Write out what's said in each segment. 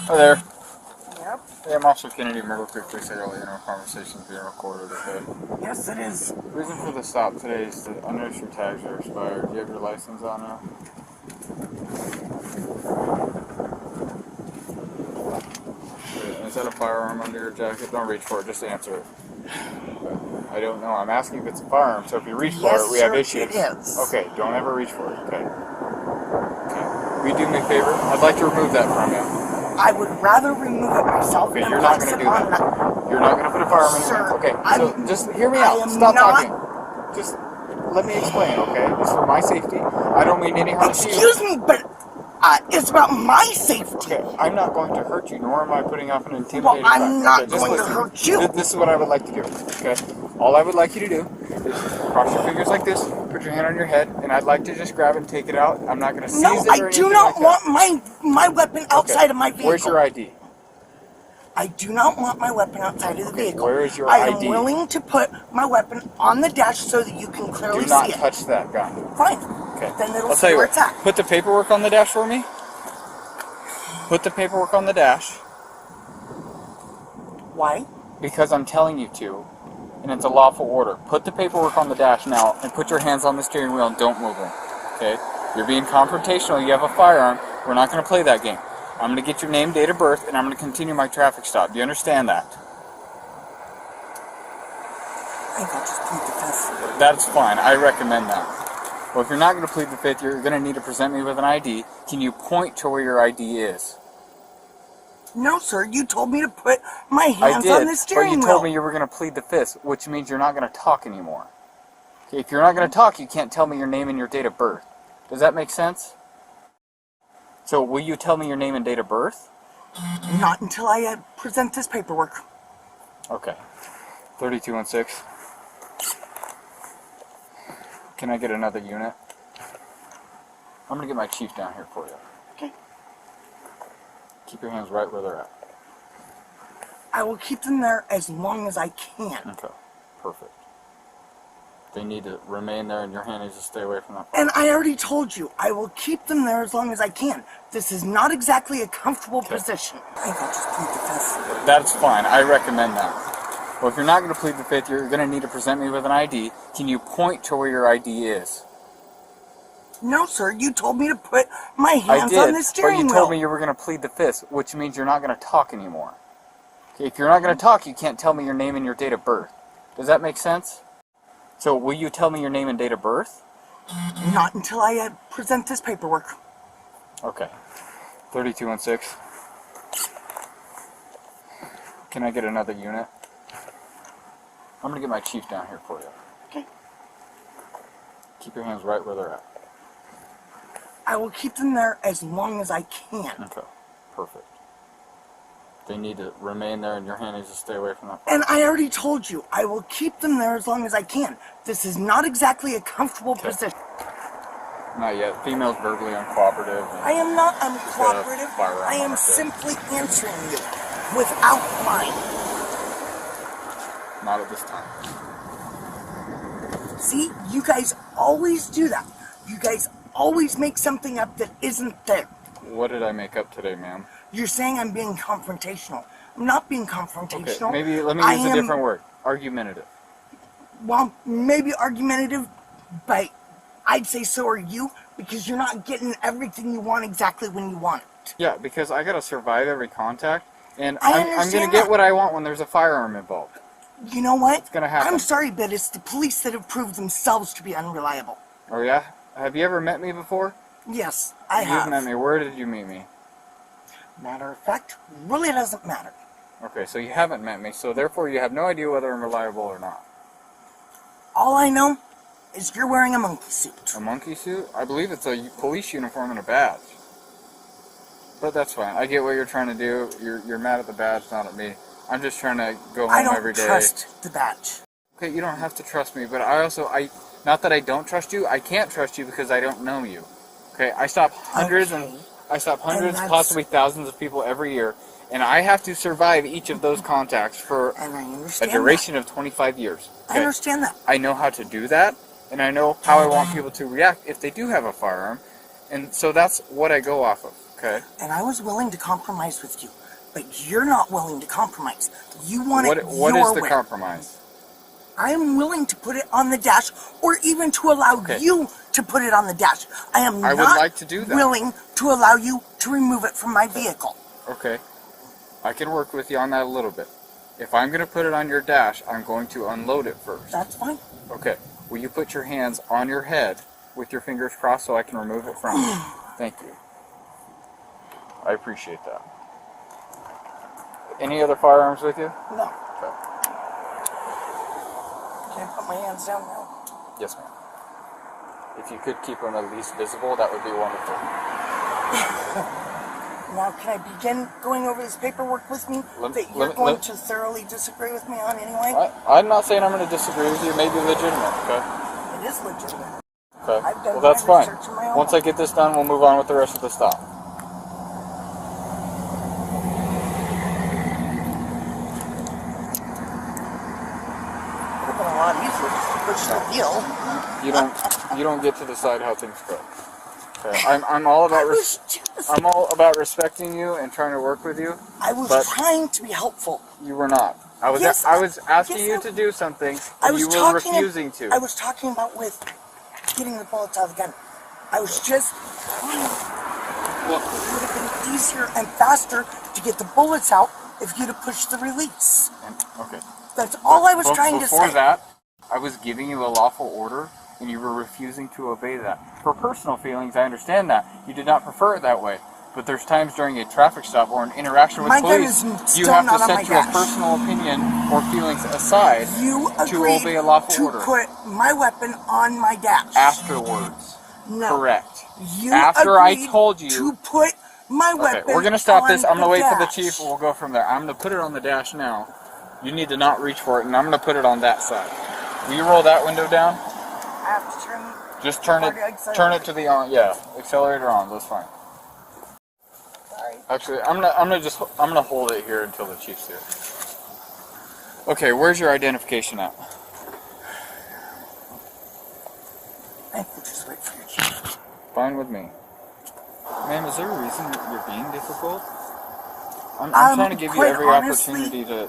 Hi there. Yep. Hey, I'm Officer Kennedy. Remember quickly say earlier in our conversation being recorded, okay? Yes, it is. The reason for the stop today is that I noticed your tags are expired. Do you have your license on now? Okay, is that a firearm under your jacket? Don't reach for it, just answer it. I don't know. I'm asking if it's a firearm, so if you reach for it, we have issues. It is. Okay, don't ever reach for it, okay? Okay. Will you do me a favor? I'd like to remove that from you. I would rather remove it myself Okay, than you're not place going to it do on that. You're not going to put a firearm in your Sir, hand. Okay, so just hear me out. Stop talking. Just let me explain, okay? It's for my safety. I don't mean any harm to you. Excuse me, but it's about my safety. Okay, I'm not going to hurt you, nor am I putting off an intimidating Well, I'm not okay, just going to listen. hurt you. This is what I would like to do, okay? All I would like you to do is cross your fingers like this, put your hand on your head, and I'd like to just grab it and take it out. I'm not going to seize No, it or I anything do not like want my weapon outside of my vehicle. Where's your ID? I do not want my weapon outside of the vehicle. Where is your I ID? am willing to put my weapon on the dash so that you can clearly Do not see it. touch that gun. Fine. Okay. Then it'll I'll see tell you where what. it's at. Put the paperwork on the dash for me. Put the paperwork on the dash. Why? Because I'm telling you to, and it's a lawful order. Put the paperwork on the dash now, and put your hands on the steering wheel and don't move them. Okay? You're being confrontational. You have a firearm. We're not going to play that game. I'm going to get your name, date of birth, and I'm going to continue my traffic stop. Do you understand that? I think I'll just plead the fifth. That's fine. I recommend that. Well, if you're not going to plead the fifth, you're going to need to present me with an ID. Can you point to where your ID is? No, sir. You told me to put my hands on the steering wheel. But you told me you were going to plead the fifth, which means you're not going to talk anymore. Okay, if you're not going to talk, you can't tell me your name and your date of birth. Does that make sense? So, will you tell me your name and date of birth? Not until I present this paperwork. Okay. 3216. Can I get another unit? I'm going to get my chief down here for you. Okay. Keep your hands right where they're at. I will keep them there as long as I can. Okay. Perfect. They need to remain there, and your hand needs to stay away from that. And I already told you, I will keep them there as long as I can. This is not exactly a comfortable position. I think I'll just plead the fifth. That's fine. I recommend that. Well, if you're not going to plead the fifth, you're going to need to present me with an ID. Can you point to where your ID is? No, sir. You told me to put my hands on the steering wheel. But you told me you were going to plead the fifth, which means you're not going to talk anymore. Okay, if you're not going to talk, you can't tell me your name and your date of birth. Does that make sense? So, will you tell me your name and date of birth? Not until I present this paperwork. Okay. 3216. Can I get another unit? I'm going to get my chief down here for you. Okay. Keep your hands right where they're at. I will keep them there as long as I can. Okay. Perfect. They need to remain there, and your hand needs to stay away from that. And I already told you, I will keep them there as long as I can. This is not exactly a comfortable position. Not yet. Female's verbally uncooperative. I am not uncooperative. Firearm I am on simply answering you without mine. Not at this time. See, you guys always do that. You guys always make something up that isn't there. What did I make up today, ma'am? You're saying I'm being confrontational. I'm not being confrontational. Okay, maybe let me use a different word. Argumentative. Well, maybe argumentative, but I'd say so are you, because you're not getting everything you want exactly when you want it. Yeah, because I gotta survive every contact, and I I'm gonna understand get that. what I want when there's a firearm involved. You know what? It's gonna happen. I'm sorry, but it's the police that have proved themselves to be unreliable. Oh yeah? Have you ever met me before? Yes, I have. You've met me. Where did you meet me? Matter of fact, really doesn't matter. Okay, so you haven't met me, so therefore you have no idea whether I'm reliable or not. All I know is you're wearing a monkey suit. A monkey suit? I believe it's a police uniform and a badge. But that's fine. I get what you're trying to do. You're mad at the badge, not at me. I'm just trying to go home every day. I don't trust the badge. Okay, you don't have to trust me, but not that I don't trust you, I can't trust you because I don't know you. Okay, I stop hundreds, possibly thousands of people every year, and I have to survive each of those contacts for a duration of 25 years. Okay? I understand that. I know how to do that, and I know how I want people to react if they do have a firearm, and so that's what I go off of. Okay. And I was willing to compromise with you, but you're not willing to compromise. You want it What your is the way. compromise? I am willing to put it on the dash, or even to allow you to put it on the dash. I would like to do that. willing to allow you to remove it from my vehicle. Okay. I can work with you on that a little bit. If I'm going to put it on your dash, I'm going to unload it first. That's fine. Okay. Will you put your hands on your head with your fingers crossed so I can remove it from you? Thank you. I appreciate that. Any other firearms with you? No. Okay. Can I put my hands down now? Yes, ma'am. If you could keep them at least visible, that would be wonderful. Now, can I begin going over this paperwork with me that you're going to thoroughly disagree with me on anyway? I'm not saying I'm going to disagree with you. It may be legitimate, okay? It is legitimate. Okay. I've done Well, that's my fine. research on my own. Once I get this done, we'll move on with the rest of the stop. It would have been a lot easier just to push the deal. You don't get to decide how things go. Okay. I'm all about respecting you and trying to work with you. I was trying to be helpful. You were not. I was asking you to do something, and you were refusing to. I was talking about with getting the bullets out of the gun. I was just trying. It would have been easier and faster to get the bullets out if you'd have pushed the release. Okay. That's all I was trying to say. Before that, I was giving you a lawful order, and you were refusing to obey that. For personal feelings, I understand that. You did not prefer it that way. But there's times during a traffic stop or an interaction with police, you have to set your personal opinion or feelings aside to obey a lawful order. You agreed to put my weapon on my dash. Afterwards. No. Correct. You After I told you to put my weapon. Okay, we're gonna stop this. I'm gonna wait for the dash. chief. We'll go from there. I'm gonna put it on the dash now. You need to not reach for it, and I'm gonna put it on that side. Will you roll that window down? I have to turn. Just turn it to the on. Yeah, accelerator on. That's fine. Sorry. Actually, I'm gonna hold it here until the chief's here. Okay, where's your identification at? I think just wait for your chief. Fine with me. Ma'am, is there a reason that you're being difficult? I'm trying to give you every opportunity to...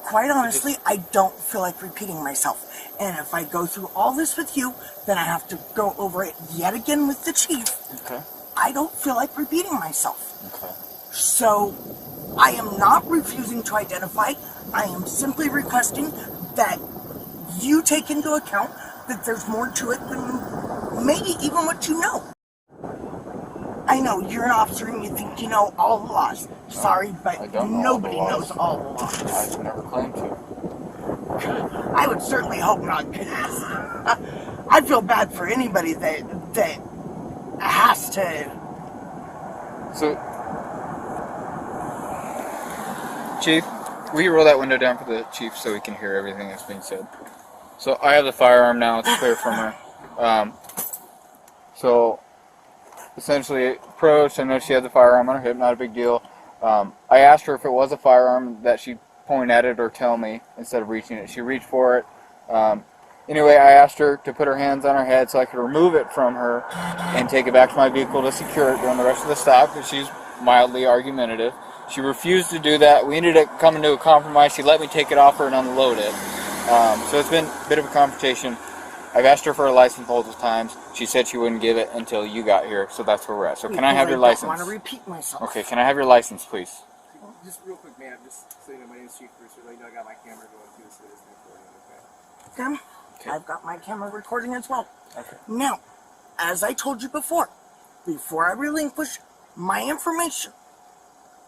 Quite honestly, I don't feel like repeating myself. And if I go through all this with you, then I have to go over it yet again with the chief. Okay. I don't feel like repeating myself. Okay. So, I am not refusing to identify. I am simply requesting that you take into account that there's more to it than maybe even what you know. I know, you're an officer and you think you know all the laws. Sorry, but nobody knows all the laws. I've never claimed to. I would certainly hope not, because I feel bad for anybody that has to... So, Chief, will you roll that window down for the chief so we can hear everything that's being said? So, I have the firearm now. It's clear from her. So, essentially, approached. I know she had the firearm on her hip. Not a big deal. I asked her if it was a firearm that she'd point at it or tell me instead of reaching it. She reached for it. Anyway, I asked her to put her hands on her head so I could remove it from her and take it back to my vehicle to secure it during the rest of the stop because she's mildly argumentative. She refused to do that. We ended up coming to a compromise. She let me take it off her and unload it. So it's been a bit of a confrontation. I've asked her for a license multiple times. She said she wouldn't give it until you got here, so that's where we're at. So can I have your license? I don't want to repeat myself. Okay, can I have your license, please? Just real quick, man, just so you know, my name's Chief Bruce. You know, I got my camera going too, so this is recording, Okay. I've got my camera recording as well. Okay. Now, as I told you before I relinquish my information,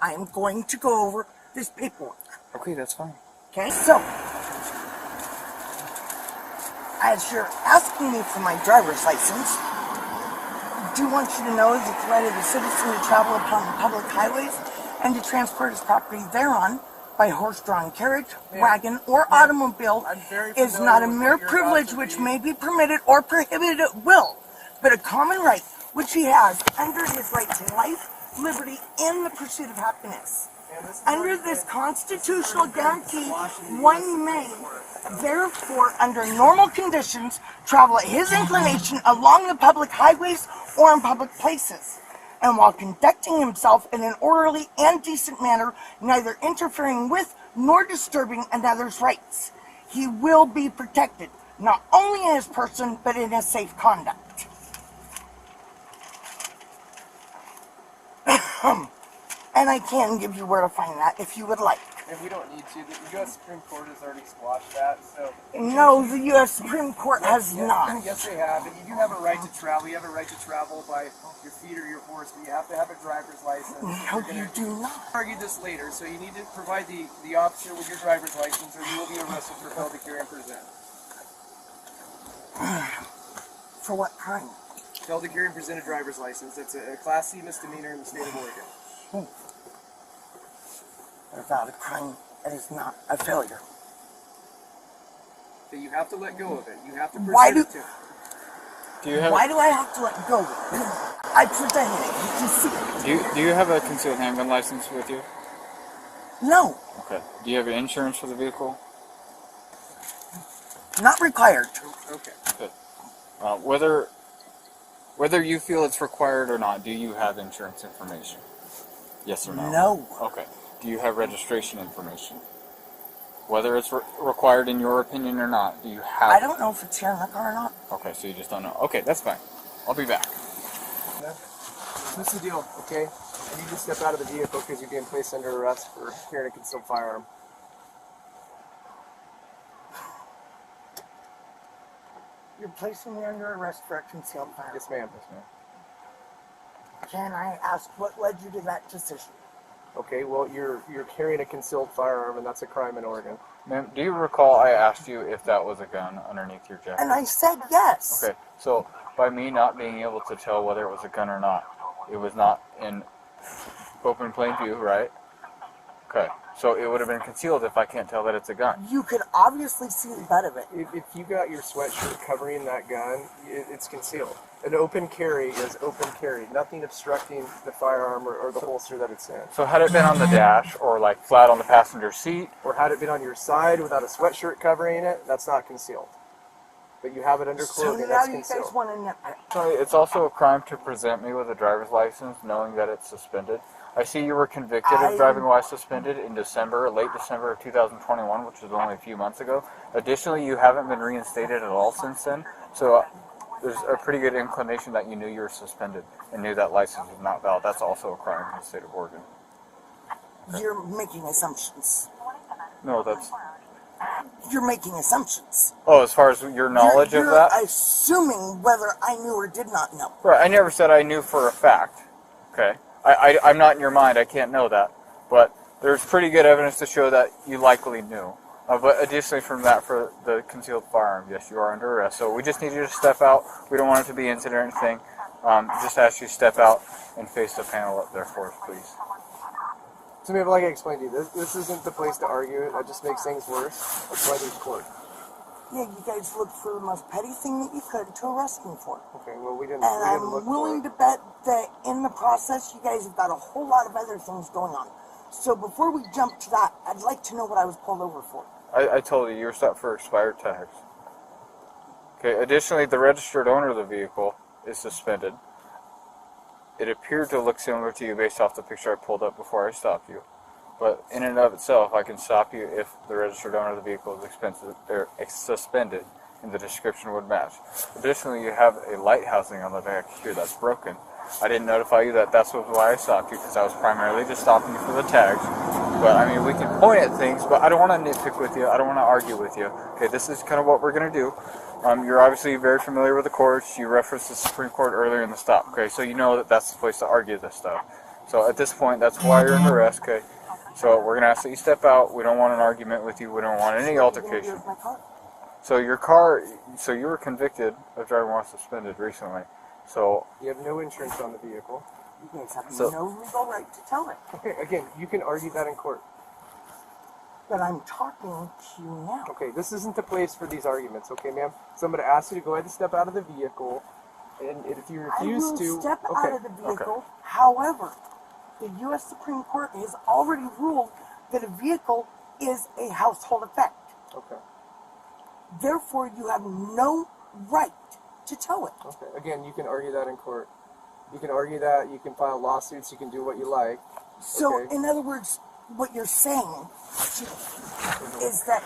I am going to go over this paperwork. Okay, that's fine. Okay, so, as you're asking me for my driver's license, I do want you to know that the right of the citizen to travel upon the public highways and to transport his property thereon by horse-drawn carriage, wagon, or automobile is not a mere privilege which may be permitted or prohibited at will, but a common right which he has under his right to life, liberty, and the pursuit of happiness. Under this constitutional guarantee, one may, therefore, under normal conditions, travel at his inclination along the public highways or in public places. and while conducting himself in an orderly and decent manner, neither interfering with nor disturbing another's rights. He will be protected, not only in his person, but in his safe conduct. And I can give you where to find that if you would like. And we don't need to. The U.S. Supreme Court has already squashed that, so... No, the U.S. Supreme Court has not. Yes, they have. And you do have a right to travel. You have a right to travel by your feet or your horse, but you have to have a driver's license. No, you do not. Argue this later, so you need to provide the officer with your driver's license, or you will be arrested for failure to carry and present. For what crime? Failed to carry and present a driver's license. It's a Class C misdemeanor in the state of Oregon. Without a crime, it is not a failure. So you have to let go of it. You have to present Why do- it to him. Why do I have to let go of it? I presented it. You can see it. Do you have a concealed handgun license with you? No, Okay. Do you have insurance for the vehicle? not required. Okay. Good. Whether you feel it's required or not, do you have insurance information? Yes or no? No. Okay. Do you have registration information? Whether it's required in your opinion or not, do you have... I don't know if it's here in the car or not. Okay, so you just don't know. Okay, that's fine. I'll be back. What's the deal, okay? I need you to step out of the vehicle because you're being placed under arrest for carrying a concealed firearm. You're placing me under arrest for a concealed firearm. Yes, ma'am. Can I ask what led you to that decision? Okay, well, you're carrying a concealed firearm, and that's a crime in Oregon. Ma'am, do you recall I asked you if that was a gun underneath your jacket? And I said yes. Okay, so by me not being able to tell whether it was a gun or not, it was not in open plain view, right? Okay, so it would have been concealed if I can't tell that it's a gun. You could obviously see the butt of it. If you got your sweatshirt covering that gun, it's concealed. An open carry is open carry. Nothing obstructing the firearm or the holster that it's in. So had it been on the dash or like flat on the passenger seat, Or had it been on your side without a sweatshirt covering it, that's not concealed. But you have it under So clothing, now that's you guys concealed. want to nip it. it's also a crime to present me with a driver's license knowing that it's suspended. I see you were convicted of driving while suspended in late December of 2021, which was only a few months ago. Additionally, you haven't been reinstated at all since then, so there's a pretty good inclination that you knew you were suspended and knew that license was not valid. That's also a crime in the state of Oregon. You're making assumptions. No, that's... You're making assumptions. Oh, as far as your knowledge you're of that? assuming whether I knew or did not know. Right, I never said I knew for a fact. Okay? I'm not in your mind, I can't know that. But there's pretty good evidence to show that you likely knew. But additionally from that, for the concealed firearm, yes, you are under arrest. So we just need you to step out. We don't want it to be incident or anything. Just ask you to step out and face the panel up there for us, please. So maybe like I explained to you, this isn't the place to argue. That just makes things worse. That's why there's court. Yeah, you guys looked for the most petty thing that you could to arrest me for. Okay, well we didn't. And we didn't I'm look willing for to bet that in the process, you guys have got a whole lot of other things going on. So before we jump to that, I'd like to know what I was pulled over for. I told you were stopped for expired tags. Okay, additionally, the registered owner of the vehicle is suspended. It appeared to look similar to you based off the picture I pulled up before I stopped you. But in and of itself, I can stop you if the registered owner of the vehicle is suspended and the description would match. Additionally, you have a light housing on the back here that's broken. I didn't notify you that that's why I stopped you, because I was primarily just stopping you for the tags. But I mean, we can point at things, but I don't want to nitpick with you. I don't want to argue with you. Okay, this is kind of what we're going to do. You're obviously very familiar with the courts. You referenced the Supreme Court earlier in the stop. Okay, so you know that that's the place to argue this stuff. So at this point, that's why you're under arrest. Okay, so we're going to ask that you step out. We don't want an argument with you. We don't want any altercation. So your car, so you were convicted of driving while suspended recently. So you have no insurance on the vehicle. You guys have no legal right to tell it. Okay, again, you can argue that in court. But I'm talking to you now. Okay, this isn't the place for these arguments, okay, ma'am? So I'm going to ask you to go ahead and step out of the vehicle, and if you refuse I will to... step okay. out of the vehicle. However, the U.S. Supreme Court has already ruled that a vehicle is a household effect. Okay. Therefore, you have no right to tow it. Okay, again, you can argue that in court. You can argue that. You can file lawsuits. You can do what you like. So, Okay. in other words, what you're saying is that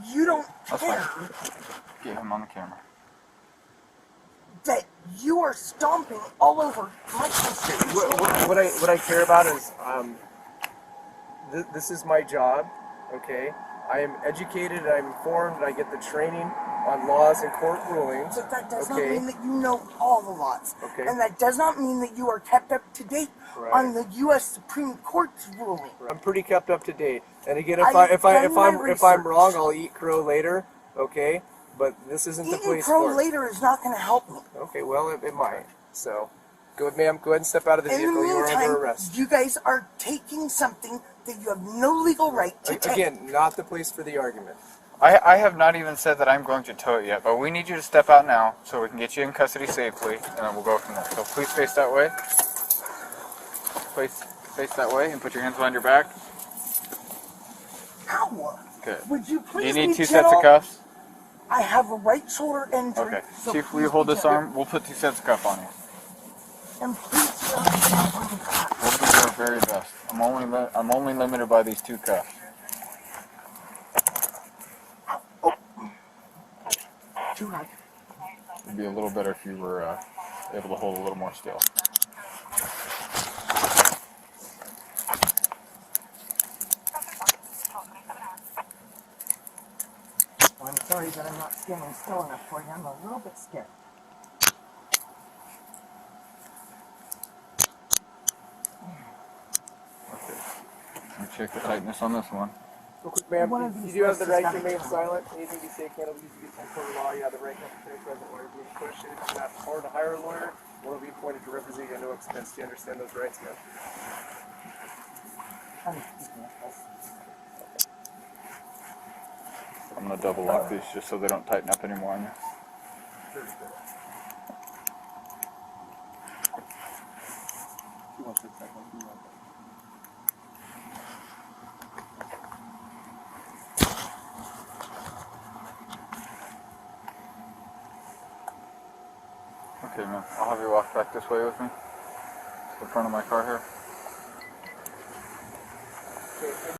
you don't That's care fine. Get him on the camera. that you are stomping all over my constitutional What I care about is this is my job. Okay. I am educated. I'm informed. I get the training on laws and court rulings. But that does okay. not mean that you know all the laws. Okay. And that does not mean that you are kept up to date Right. on the U.S. Supreme Court's ruling. I'm pretty kept up to date. And again, I've if done my I'm research. wrong, I'll eat crow later. Okay. But this isn't the Eating police crow court. later is not going to help me. Okay. Well, it might. So, go ahead, ma'am. Go ahead and step out of the In the vehicle. You are under meantime, arrest. you guys are taking something that you have no legal right to take. Again, not the place for the argument. I have not even said that I'm going to tow it yet, but we need you to step out now so we can get you in custody safely, and then we'll go from there. So please face that way. Please face that way and put your hands behind your back. How? Good. Would you Do please you need be 2 sets of gentle? cuffs? I have a right shoulder injury. Okay. So Chief, will you please hold be this gentle. arm? We'll put 2 sets of cuffs on you. And please don't. We'll do our very best. I'm only limited by these 2 cuffs. Too high. It'd be a little better if you were able to hold a little more still. I'm sorry that I'm not standing still enough for you. I'm a little bit scared. Okay. Let me check the tightness on this one. Real quick, ma'am, One of you these do have the lists right is to remain not- silent. Anything you say can't be used against the court of law. You have the right not to say present lawyer being questioned. If you have power to hire a lawyer, one will be appointed to represent you at no expense. Do you understand those rights, ma'am? I'm going to double lock these just so they don't tighten up anymore on you. Okay, man. I'll have you walk back this way with me. To the front of my car here. Okay.